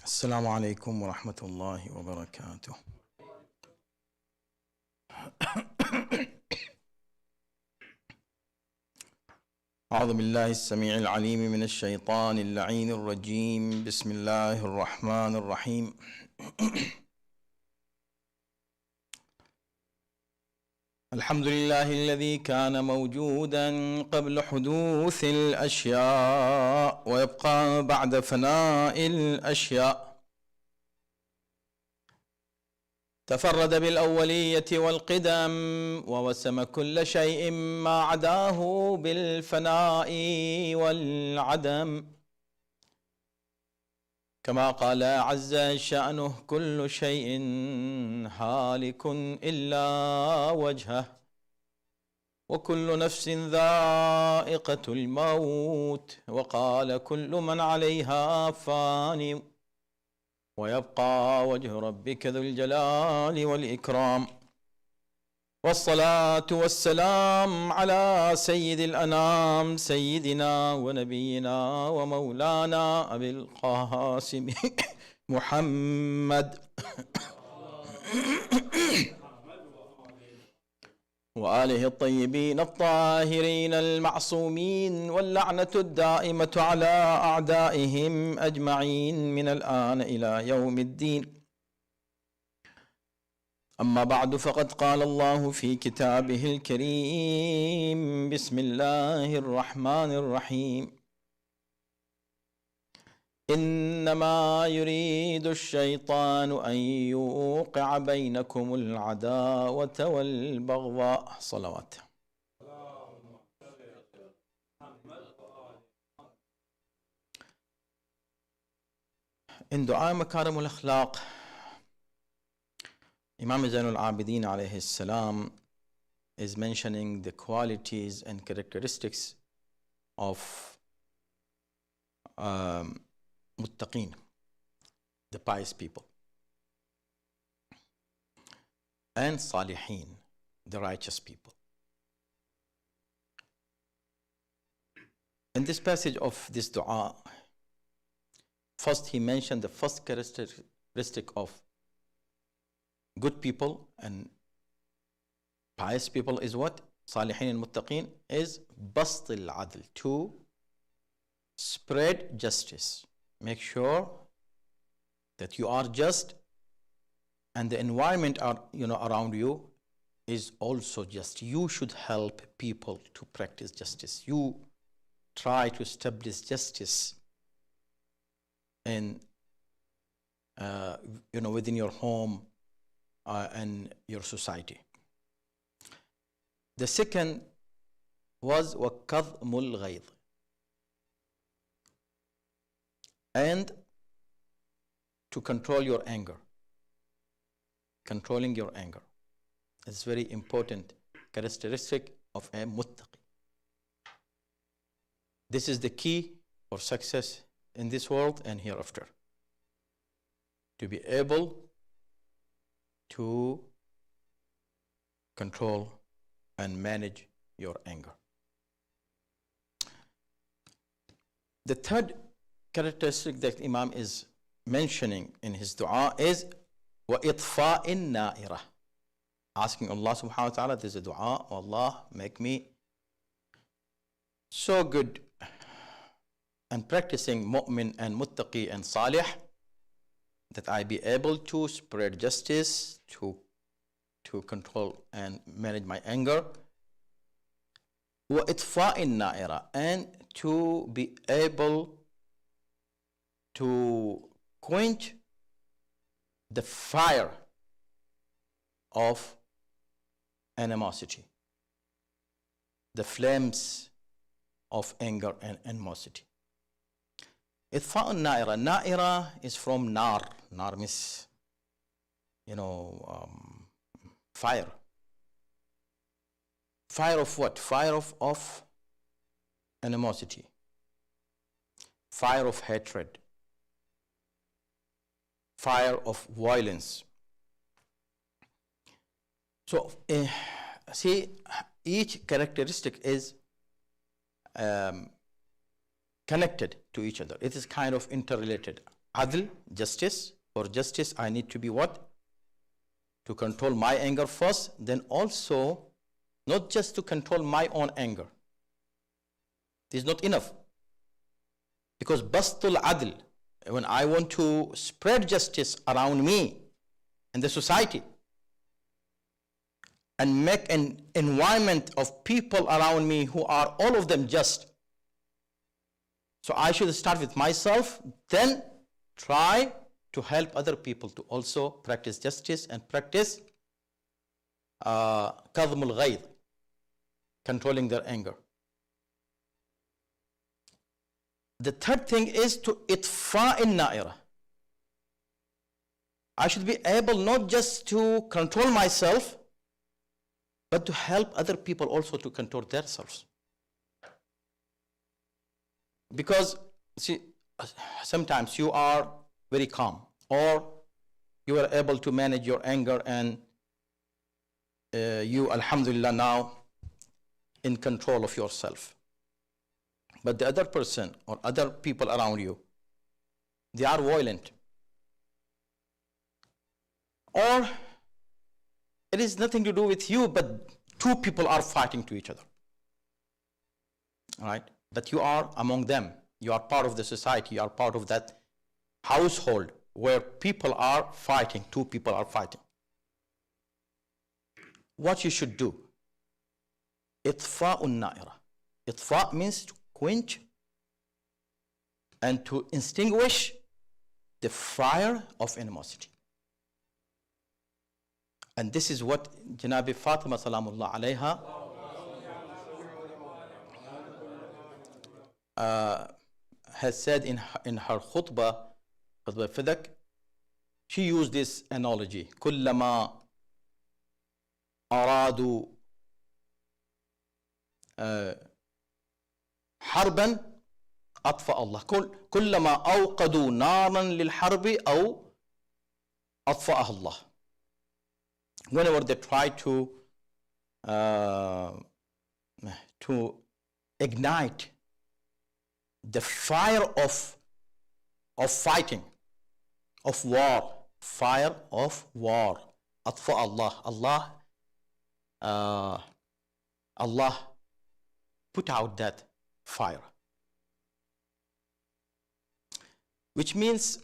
السلام عليكم ورحمة الله وبركاته. أعوذ بالله السميع العليم من الشيطان اللعين الرجيم. بسم الله الرحمن الرحيم. الحمد لله الذي كان موجودا قبل حدوث الأشياء ويبقى بعد فناء الأشياء. تفرد بالأولية والقدم ووسم كل شيء ما عداه بالفناء والعدم، كما قال عز شأنه: كل شيء هالك إلا وجهه وكل نفس ذائقة الموت، وقال: كل من عليها فان ويبقى وجه ربك ذو الجلال والإكرام. والصلاة والسلام على سيد الأنام سيدنا ونبينا ومولانا أبي القاسم محمد وآله الطيبين الطاهرين المعصومين، واللعنة الدائمة على أعدائهم أجمعين من الآن إلى يوم الدين. أما بعد، فقد قال الله في كتابه الكريم: بسم الله الرحمن الرحيم: إنما يريد الشيطان أن يوقع بينكم العداوة والبغضاء. صلوات. In دعاء مكارم الأخلاق, Imam Zainul Abidin alayhi salam is mentioning the qualities and characteristics of muttaqeen, the pious people, and salihin, the righteous people. In this passage of this dua, first he mentioned the first characteristic of good people and pious people is what? Salihin and muttaqeen is bast al-adl, to spread justice. Make sure that you are just and the environment around you is also just. You should help people to practice justice. You try to establish justice in within your home and your society. The second was وَكَظْمُ الْغَيْظِ, and to control your anger. Controlling your anger is very important characteristic of a muttaqi. This is the key for success in this world and hereafter. To be able to control and manage your anger. The third characteristic that Imam is mentioning in his dua is وَإِطْفَاءٍ نَائِرَةٍ, asking Allah subhanahu wa ta'ala, this is a dua: oh Allah, make me so good and practicing mu'min and muttaqi and salih that I be able to spread justice, to control and manage my anger. وَإِطْفَاءٍ نَائِرَةٍ, and to be able to quench the fire of animosity, the flames of anger and animosity. إطفاء النائرة. Naira is from nar. Nar means, fire. Fire of what? Fire of animosity. Fire of hatred. Fire of violence. So, see, each characteristic is connected to each other. It is kind of interrelated. adl, justice. For justice, I need to be what? To control my anger first, then also not just to control my own anger. This is not enough. Because bastul adl, when I want to spread justice around me and the society and make an environment of people around me who are all of them just. So I should start with myself, then try to help other people to also practice justice and practice kadhmul ghayz, controlling their anger. The third thing is to itfa in na'ira. I should be able not just to control myself, but to help other people also to control themselves. Because, see, sometimes you are very calm, or you are able to manage your anger, and you, alhamdulillah, now in control of yourself. But the other person or other people around you, they are violent. Or it is nothing to do with you, but two people are fighting to each other. All right? But you are among them. You are part of the society. You are part of that household where people are fighting. Two people are fighting. What you should do? Itfa'un na'ira. Itfa means to quench and to extinguish the fire of animosity. And this is what Janabi Fatima salamullah alayha has said in her khutbah, Khudbah Fadak. She used this analogy. كلما أرادوا حربا أطفأ الله. كلما أوقدوا نارا للحرب أو أطفأها الله. Whenever they try to ignite the fire of fighting, of war, fire of war, أطفأ الله. Allah put out that fire. Which means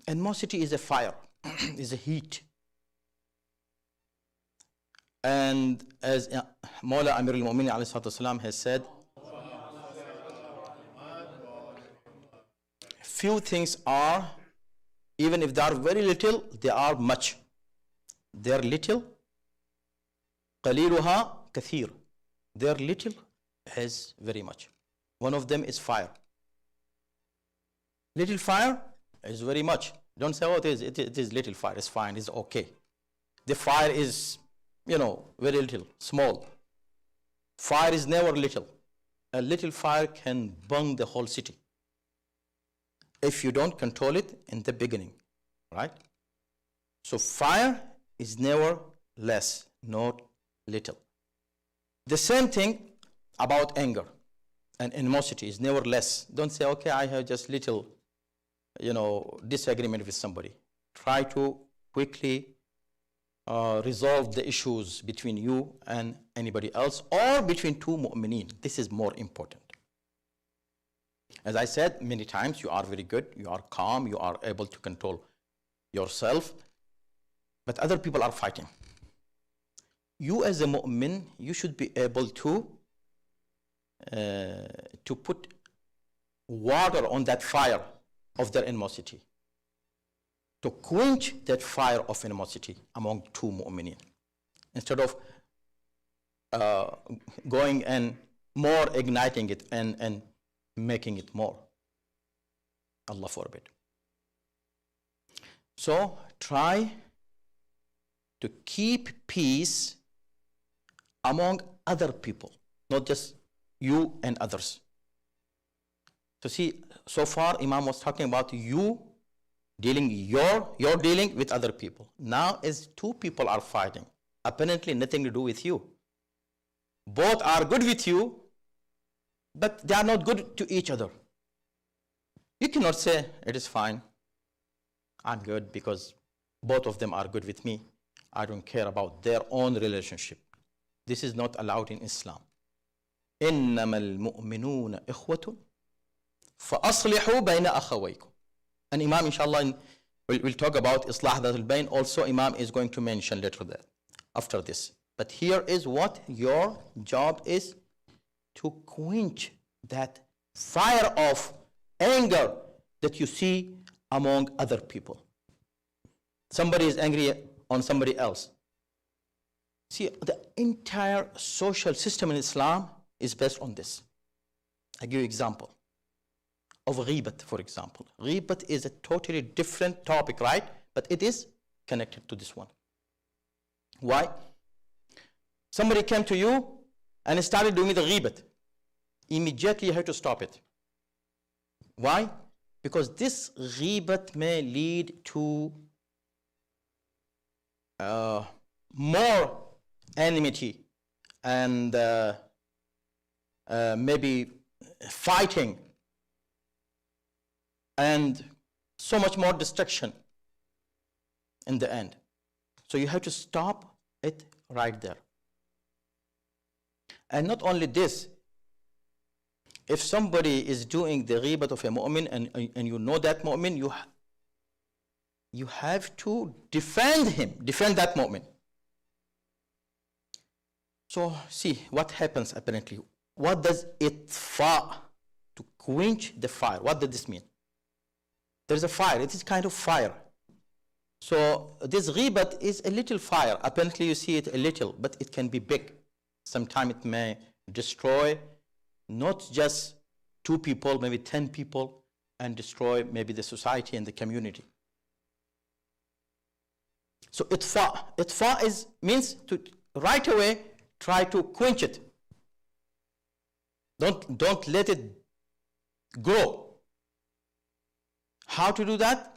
animosity is a fire, is a heat. And as Mawla Amir al-Mu'minin alayhi salatu wasalam has said, few things are, even if they are very little, they are much. They are little, قليلها كثير. They are little as very much. One of them is fire. Little fire is very much. Don't say, oh, it is little fire, it's fine, it's okay. The fire is, very little, small. Fire is never little. A little fire can burn the whole city if you don't control it in the beginning, right? So fire is never less, not little. The same thing about anger and animosity is never less. Don't say, okay, I have just little, disagreement with somebody. Try to quickly resolve the issues between you and anybody else, or between two mu'mineen. This is more important. As I said many times, you are very good, you are calm, you are able to control yourself, but other people are fighting. You as a mu'min, you should be able to put water on that fire of their animosity, to quench that fire of animosity among two mu'mineen, instead of going and more igniting it and making it more. Allah forbid. So try to keep peace among other people, not just you and others. So see, so far Imam was talking about you dealing, your dealing with other people. Now as two people are fighting, apparently nothing to do with you. Both are good with you, but they are not good to each other. You cannot say, it is fine, I'm good because both of them are good with me. I don't care about their own relationship. This is not allowed in Islam. إنما المؤمنون إخوة فأصلحوا بين أخويكم. And Imam, inshallah, we'll talk about Islah Dhat al-Bayn. Also, Imam is going to mention later that, after this. But here is what your job is: to quench that fire of anger that you see among other people. Somebody is angry on somebody else. See, the entire social system in Islam is based on this. I give you an example of ghibat, for example. Ghibat is a totally different topic, right? But it is connected to this one. Why? Somebody came to you and started doing the ghibat. Immediately you have to stop it. Why? Because this ghibat may lead to more enmity and maybe fighting and so much more destruction in the end. So you have to stop it right there. And not only this, if somebody is doing the ghibat of a mu'min and you know that mu'min, you have to defend him, defend that mu'min. So see what happens apparently. What does itfa, to quench the fire? What does this mean? There's a fire, it is kind of fire. So this ghibat is a little fire. Apparently you see it a little, but it can be big. Sometimes it may destroy not just 2 people, maybe 10 people, and destroy maybe the society and the community. So itfa means to right away try to quench it. Don't let it grow. How to do that?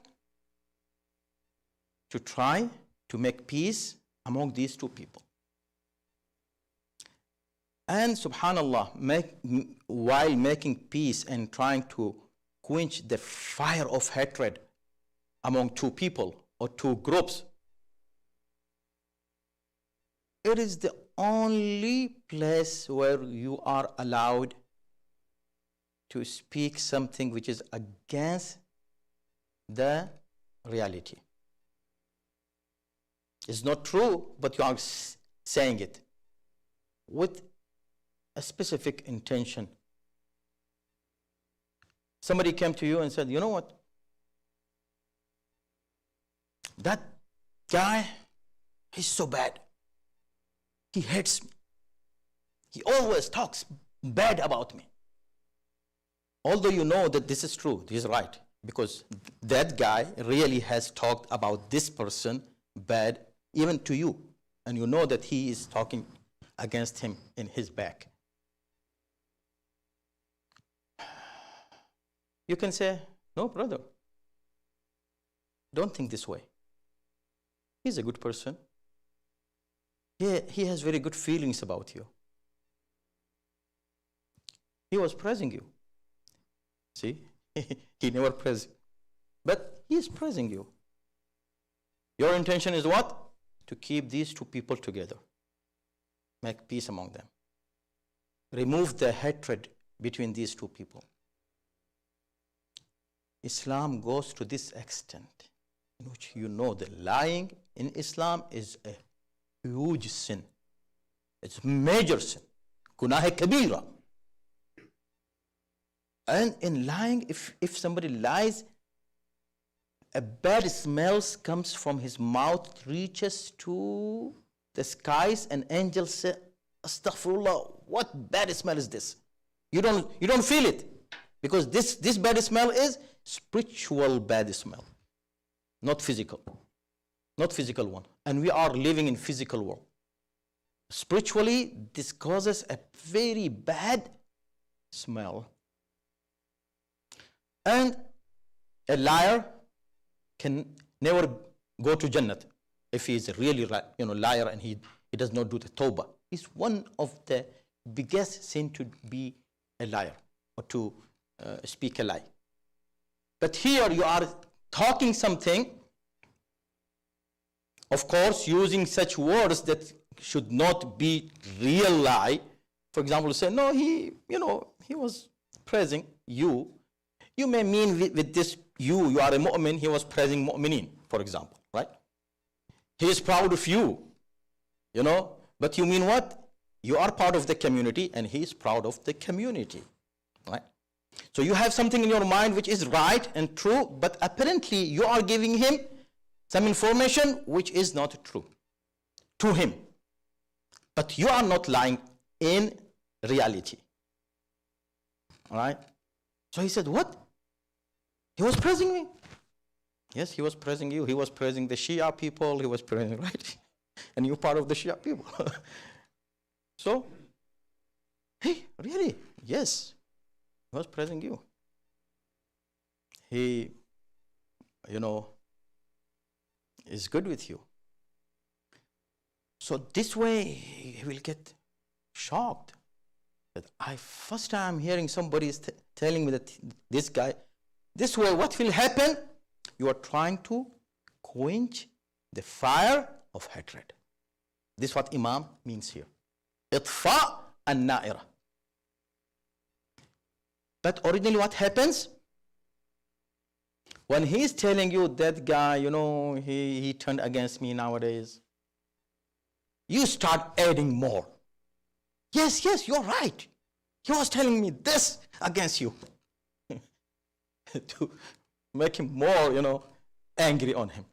To try to make peace among these 2 people. And subhanallah, while making peace and trying to quench the fire of hatred among 2 people or 2 groups, it is the only place where you are allowed to speak something which is against the reality. It's not true, but you are saying it with a specific intention. Somebody came to you and said, you know what? That guy, he's so bad. He hates me. He always talks bad about me. Although you know that this is true, this is right, because that guy really has talked about this person bad even to you, and you know that he is talking against him in his back. You can say, no, brother, don't think this way. He's a good person. He has very good feelings about you. He was praising you. See, he never praised you, but he is praising you. Your intention is what? To keep these 2 people together. Make peace among them. Remove the hatred between these 2 people. Islam goes to this extent, in which you know that lying in Islam is a huge sin. It's a major sin. Gunah kabira. And in lying, if somebody lies, a bad smell comes from his mouth, reaches to the skies, and angels say, Astaghfirullah, what bad smell is this? You don't feel it, because this bad smell is spiritual bad smell, not physical one. And we are living in physical world. Spiritually, this causes a very bad smell. And a liar can never go to Jannat if he is a really liar and he does not do the tawbah. It's one of the biggest sin to be a liar or to speak a lie. But here you are talking something, of course, using such words that should not be real lie. For example, say, no, he was praising you. You may mean with this, you are a mu'min, he was praising mu'minin, for example, right? He is proud of you, but you mean what? You are part of the community and he is proud of the community, right? So you have something in your mind which is right and true, but apparently you are giving him some information which is not true to him. But you are not lying in reality. All right? So he said, what? He was praising me. Yes, he was praising you. He was praising the Shia people. He was praising, right? And you're part of the Shia people. So, hey, really? Yes. He was praising you. He, is good with you. So this way he will get shocked that first time hearing somebody is telling me that this guy, this way what will happen? You are trying to quench the fire of hatred. This is what Imam means here. Itfa an-na'ira. But originally what happens? When he is telling you that guy, he turned against me nowadays, you start adding more. Yes, you're right. He was telling me this against you. To make him more, angry on him.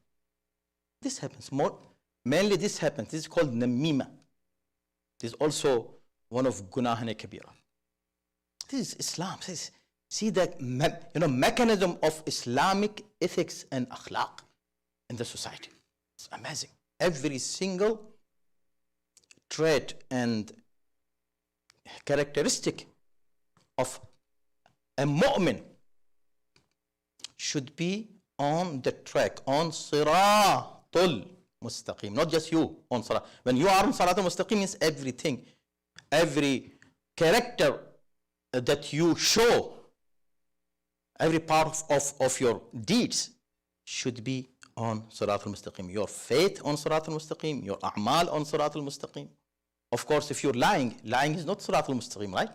This happens more. Mainly this happens. This is called namima. This is also one of gunahane kabira. This is Islam. See that mechanism of Islamic ethics and akhlaq in the society. It's amazing. Every single trait and characteristic of a mu'min should be on the track, on siratul mustaqim. Not just you on salat. When you are on siratul mustaqim, means everything, every character that you show, every part of your deeds should be on Siratul Mustaqim. Your faith on Siratul Mustaqim, your a'mal on Siratul Mustaqim. Of course, if you're lying is not Siratul Mustaqim, right?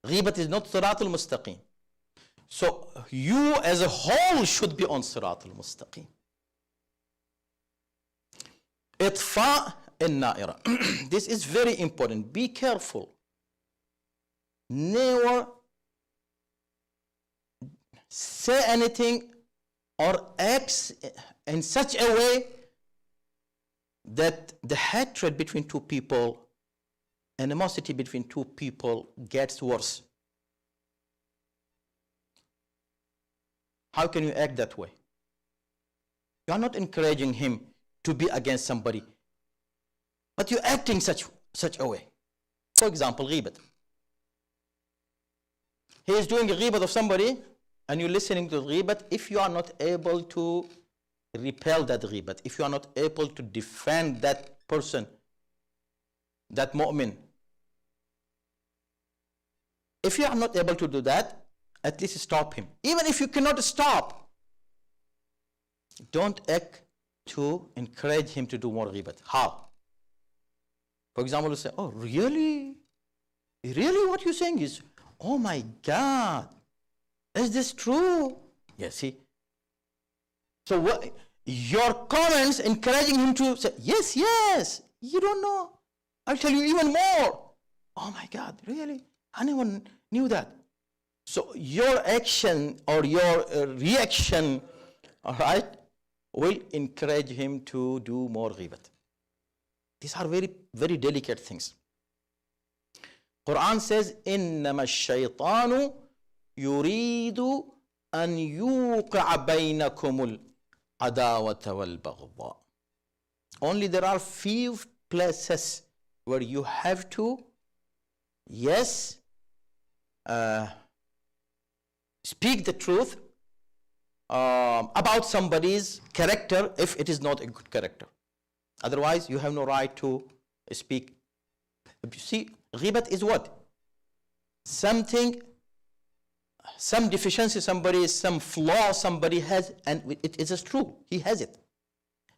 Ghibat is not Siratul Mustaqim. So you as a whole should be on Siratul Mustaqim. Itfa an-na'ira. This is very important. Be careful. Never say anything or act in such a way that the hatred between two people, animosity between two people gets worse. How can you act that way? You are not encouraging him to be against somebody, but you're acting such a way. For example, ghibat. He is doing a ghibat of somebody, and you're listening to the ghibat. If you are not able to repel that ghibat, if you are not able to defend that person, that mu'min, if you are not able to do that, at least stop him. Even if you cannot stop, don't act to encourage him to do more ghibat. How? For example, you say, oh, really? Really what you're saying is, oh my God, is this true? Yes, see. So what, your comments encouraging him to say, yes, you don't know. I'll tell you even more. Oh my God, really? Anyone knew that? So your action or your reaction, all right, will encourage him to do more ghibat. These are very, very delicate things. Quran says, إِنَّمَا الشَّيْطَانُ يُرِيدُ أَن يُوقِعَ بَيْنَكُمُ الْعَدَاوَةَ وَالْبَغْضَاءَ. Only there are few places where you have to, yes, speak the truth about somebody's character if it is not a good character. Otherwise, you have no right to speak. You see, ghibat is what? Something some deficiency somebody, some flaw somebody has, and it is true, he has it.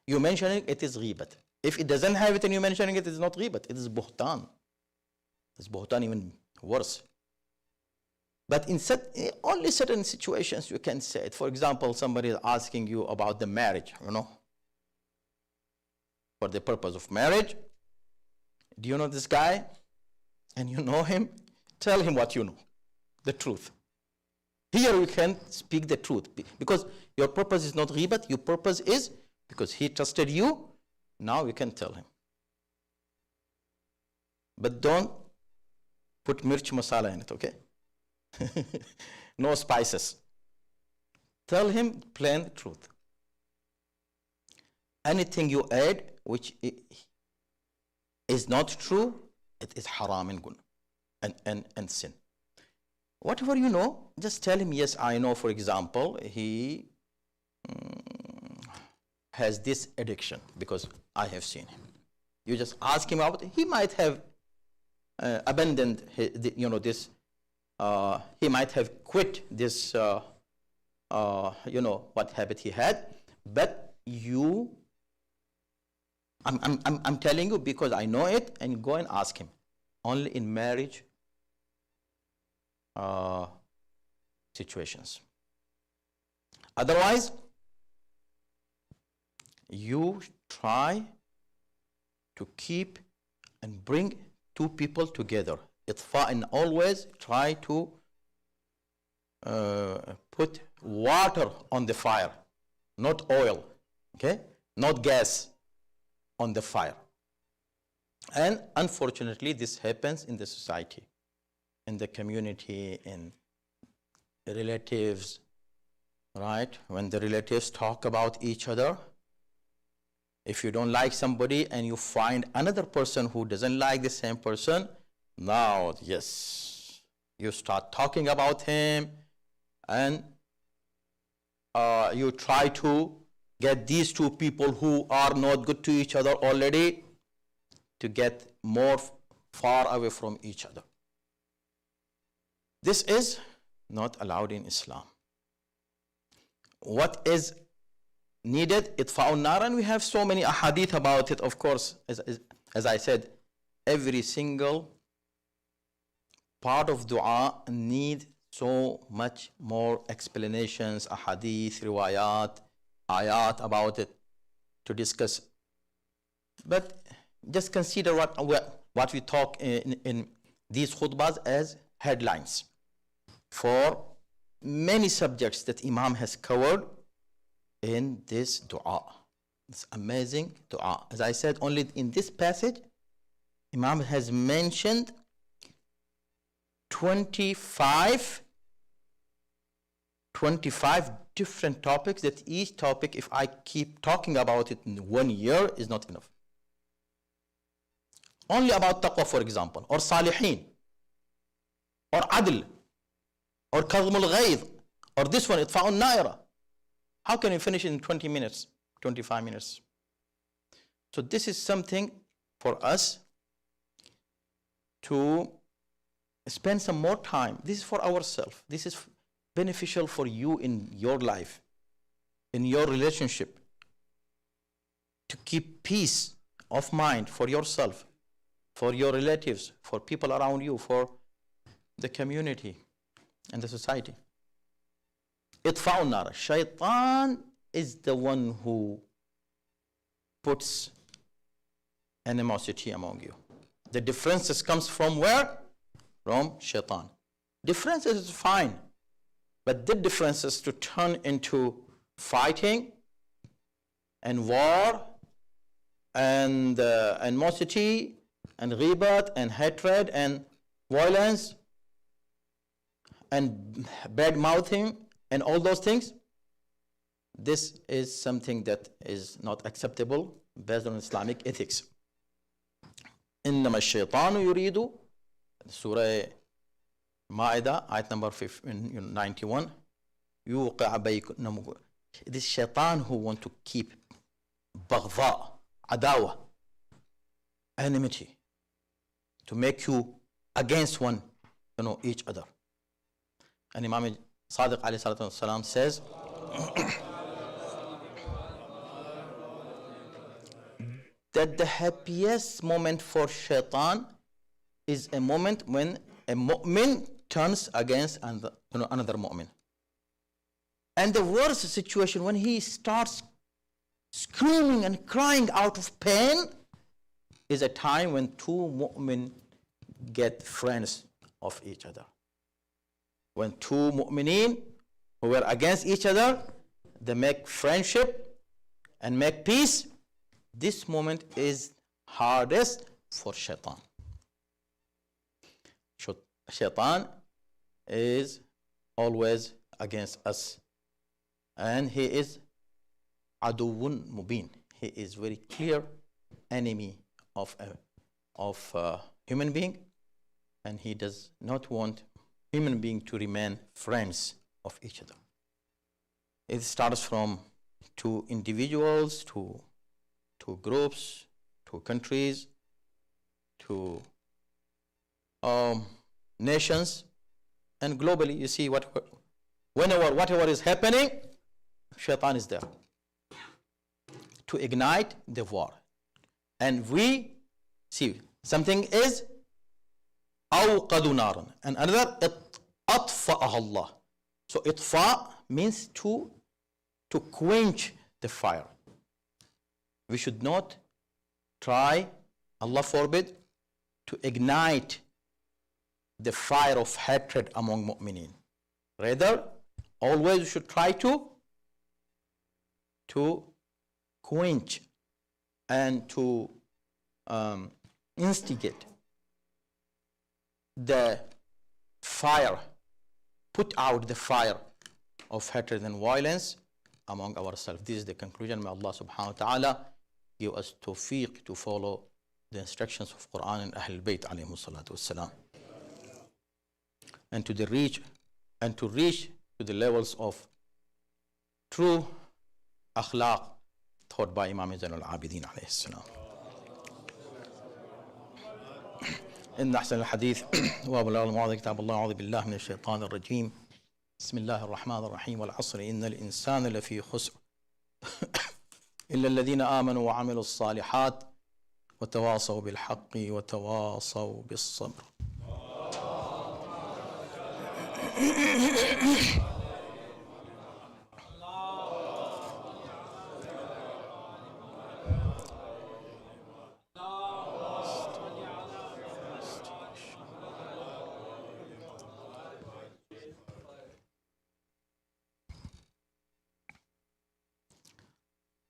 You mentioning it is ghibat. If it doesn't have it and you mentioning it is not ghibat, it is buhtan. It's buhtan even worse. But in only certain situations you can say it. For example, somebody is asking you about the marriage, for the purpose of marriage. Do you know this guy? And you know him? Tell him what you know, the truth. Here we can speak the truth, because your purpose is not ghibat, your purpose is because he trusted you. Now you can tell him. But don't put mirch masala in it, okay? No spices. Tell him plain truth. Anything you add which is not true, it is haram and sin. Whatever you know, just tell him, yes, I know, for example, he has this addiction because I have seen him. You just ask him about it. He might have abandoned this, he might have quit this, what habit he had, but I'm telling you because I know it, and you go and ask him. Only in marriage situations. Otherwise, you try to keep and bring two people together. And always try to put water on the fire, not oil, okay? Not gas on the fire. And unfortunately, this happens in the society, in the community, in relatives, right? When the relatives talk about each other, if you don't like somebody and you find another person who doesn't like the same person, now, yes, you start talking about him, and you try to get these two people who are not good to each other already to get more far away from each other. This is not allowed in Islam. What is needed? Itfa'un nar, and we have so many ahadith about it, of course. As I said, every single part of dua need so much more explanations, ahadith, riwayat, ayat about it to discuss. But just consider what we talk in these khutbahs as headlines for many subjects that Imam has covered in this dua. It's amazing dua. As I said, only in this passage, Imam has mentioned 25 different topics, that each topic, if I keep talking about it in 1 year, is not enough. Only about taqwa, for example, or salihin, or adl, or kadhm al-ghayz, or this one, itfa'un naira. How can you finish in 20 minutes, 25 minutes? So this is something for us to spend some more time. This is for ourselves. This is beneficial for you in your life, in your relationship, to keep peace of mind for yourself, for your relatives, for people around you, for the community and the society. Itfa'un nar. Shaitan is the one who puts animosity among you. The differences comes from where? From shaitan. Differences is fine, but the differences to turn into fighting and war and animosity and ghibat and hatred and violence and bad mouthing and all those things, this is something that is not acceptable based on Islamic ethics. إنما الشيطان يريد, Surah Ma'idah, ayat number 91, يوقع بينكم. It is shaitan who want to keep baghdha, adawa, enmity, to make you against each other. And Imam Sadiq alayhi salatu wasalam says that the happiest moment for shaitan is a moment when a mu'min turns against another mu'min. And the worst situation when he starts screaming and crying out of pain is a time when two mu'min get friends of each other. When two mu'mineen who were against each other, they make friendship and make peace. This moment is hardest for shaitan. Shaitan is always against us. And he is aduwwun mubin. He is very clear enemy of a human being. And he does not want human being to remain friends of each other. It starts from two individuals, to groups, to countries, to nations, and globally. You see, whatever is happening, shaitan is there to ignite the war. And we see something is awqadu naran, and another atfa'aha Allah. So itfa means to quench the fire. We should not try, Allah forbid, to ignite the fire of hatred among mu'mineen. Rather, always we should try to quench and to instigate the fire, put out the fire of hatred and violence among ourselves. This is the conclusion. May Allah subhanahu wa ta'ala give us tawfiq to follow the instructions of Quran and Ahlul Bayt alayhi salatu wassalam, and to reach to the levels of true akhlaq taught by Imam Zain al-Abidin alayhi salam. إن أحسن الحديث وأبلغ المواعظ كتاب الله. أعوذ بالله من الشيطان الرجيم. بسم الله الرحمن الرحيم. والعصر إن الإنسان لفي خسر إلا الذين آمنوا وعملوا الصالحات وتواصوا بالحق وتواصوا بالصبر.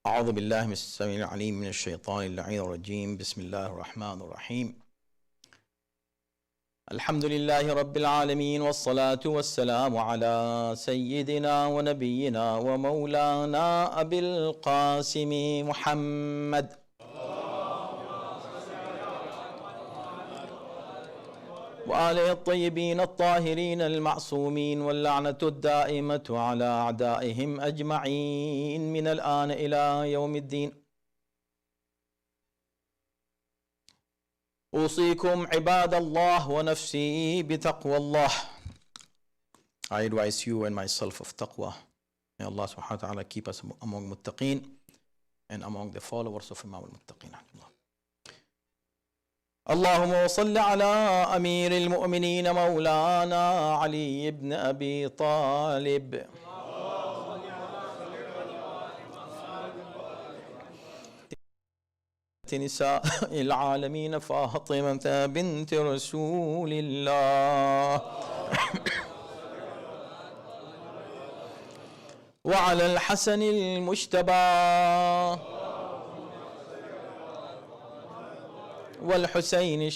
أعوذ بالله من السميع العليم من الشيطان اللعين الرجيم. بسم الله الرحمن الرحيم. الحمد لله رب العالمين، والصلاة والسلام على سيدنا ونبينا ومولانا أبي القاسم محمد وآله الطيبين الطاهرين المعصومين، واللعنة الدائمة على أعدائهم أجمعين من الآن إلى يوم الدين. أوصيكم عباد الله ونفسي بتقوى الله. I advise you and myself of taqwa. May Allah subhanahu wa ta'ala keep us among muttaqeen and among the followers of Imam al-Muttaqeen. اللهم صل على أمير المؤمنين مولانا علي بن أبي طالب نساء العالمين فاطمة بنت رسول الله وعلى الحسن المجتبى والحسين